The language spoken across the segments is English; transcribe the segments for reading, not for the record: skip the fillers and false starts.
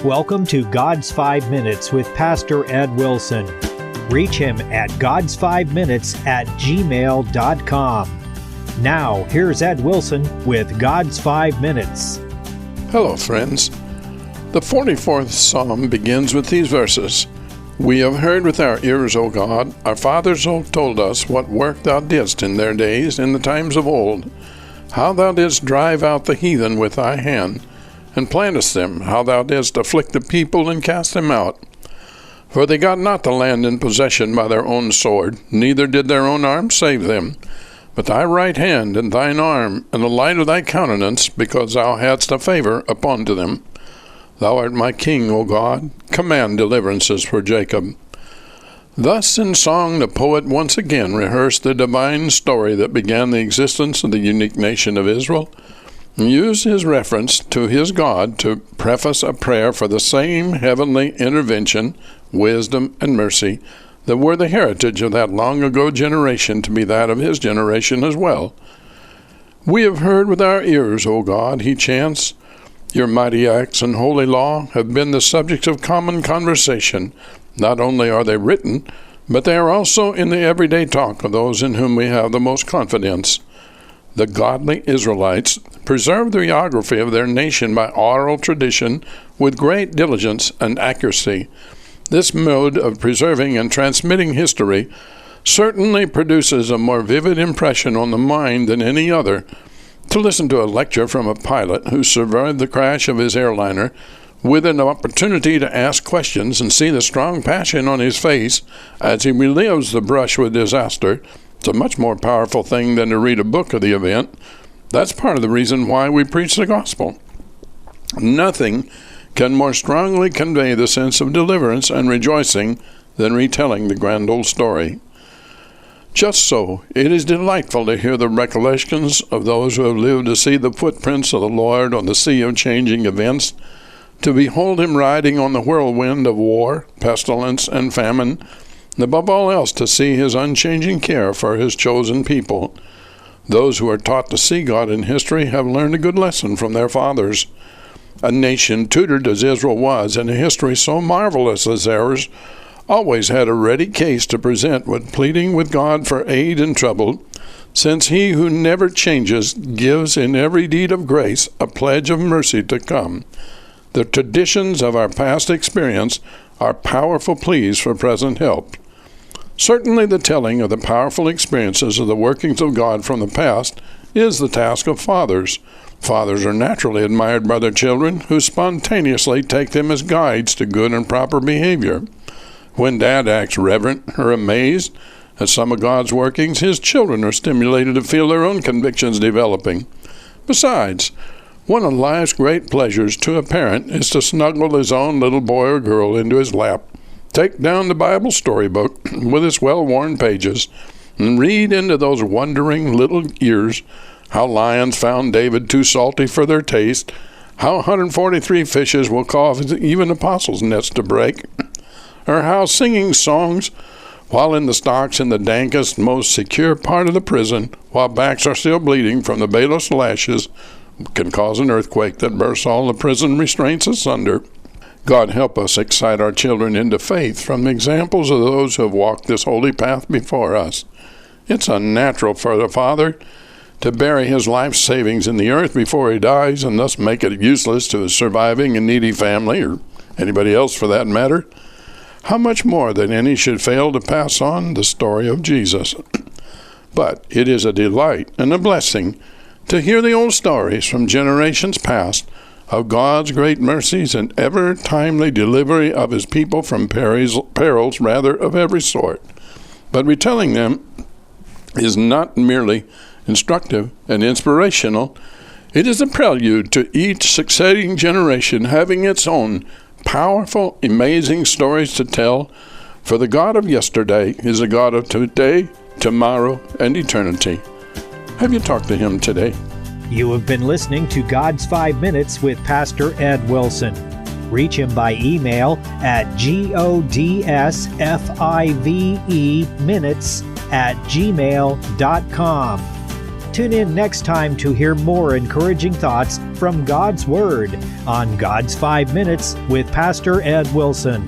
Welcome to God's 5 Minutes with Pastor Ed Wilson. Reach him at gods5minutes@gmail.com. Now, here's Ed Wilson with God's 5 Minutes. Hello, friends. The 44th Psalm begins with these verses. We have heard with our ears, O God, our fathers have told us what work thou didst in their days, in the times of old, how thou didst drive out the heathen with thy hand, and plantest them, how thou didst afflict the people and cast them out. For they got not the land in possession by their own sword, neither did their own arm save them. But thy right hand and thine arm, and the light of thy countenance, because thou hadst a favor upon to them. Thou art my king, O God, command deliverances for Jacob. Thus in song the poet once again rehearsed the divine story that began the existence of the unique nation of Israel, and used his reference to his God to preface a prayer for the same heavenly intervention, wisdom, and mercy that were the heritage of that long-ago generation to be that of his generation as well. We have heard with our ears, O God, he chants, your mighty acts and holy law have been the subjects of common conversation. Not only are they written, but they are also in the everyday talk of those in whom we have the most confidence. The godly Israelites preserved the geography of their nation by oral tradition with great diligence and accuracy. This mode of preserving and transmitting history certainly produces a more vivid impression on the mind than any other. To listen to a lecture from a pilot who survived the crash of his airliner with an opportunity to ask questions and see the strong passion on his face as he relives the brush with disaster, it's a much more powerful thing than to read a book of the event. That's part of the reason why we preach the gospel. Nothing can more strongly convey the sense of deliverance and rejoicing than retelling the grand old story. Just so, it is delightful to hear the recollections of those who have lived to see the footprints of the Lord on the sea of changing events, to behold him riding on the whirlwind of war, pestilence, and famine, and above all else to see his unchanging care for his chosen people. Those who are taught to see God in history have learned a good lesson from their fathers. A nation tutored as Israel was in a history so marvelous as theirs always had a ready case to present when pleading with God for aid in trouble, since he who never changes gives in every deed of grace a pledge of mercy to come. The traditions of our past experience are powerful pleas for present help. Certainly the telling of the powerful experiences of the workings of God from the past is the task of fathers. Fathers are naturally admired by their children, who spontaneously take them as guides to good and proper behavior. When Dad acts reverent or amazed at some of God's workings, his children are stimulated to feel their own convictions developing. Besides, one of life's great pleasures to a parent is to snuggle his own little boy or girl into his lap, take down the Bible storybook with its well-worn pages, and read into those wondering little ears how lions found David too salty for their taste, how 143 fishes will cause even apostles' nets to break, or how singing songs while in the stocks in the dankest, most secure part of the prison, while backs are still bleeding from the baleful lashes, can cause an earthquake that bursts all the prison restraints asunder. God help us excite our children into faith from the examples of those who have walked this holy path before us. It's unnatural for the father to bury his life savings in the earth before he dies and thus make it useless to his surviving and needy family, or anybody else for that matter. How much more than any should fail to pass on the story of Jesus. But it is a delight and a blessing to hear the old stories from generations past of God's great mercies and ever-timely delivery of his people from perils rather of every sort. But retelling them is not merely instructive and inspirational. It is a prelude to each succeeding generation having its own powerful, amazing stories to tell, for the God of yesterday is the God of today, tomorrow, and eternity. Have you talked to him today? You have been listening to God's 5 Minutes with Pastor Ed Wilson. Reach him by email at godsfive minutes@gmail.com. Tune in next time to hear more encouraging thoughts from God's Word on God's 5 Minutes with Pastor Ed Wilson.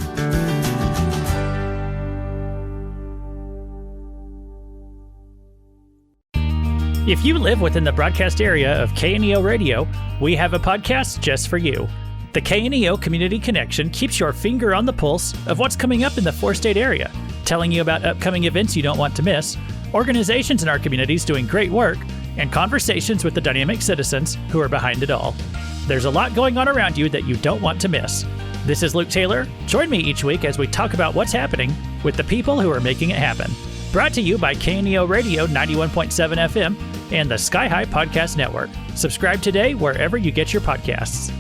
If you live within the broadcast area of KNEO Radio, we have a podcast just for you. The KNEO Community Connection keeps your finger on the pulse of what's coming up in the four-state area, telling you about upcoming events you don't want to miss, organizations in our communities doing great work, and conversations with the dynamic citizens who are behind it all. There's a lot going on around you that you don't want to miss. This is Luke Taylor. Join me each week as we talk about what's happening with the people who are making it happen. Brought to you by KNEO Radio 91.7 FM and the Sky High Podcast Network. Subscribe today wherever you get your podcasts.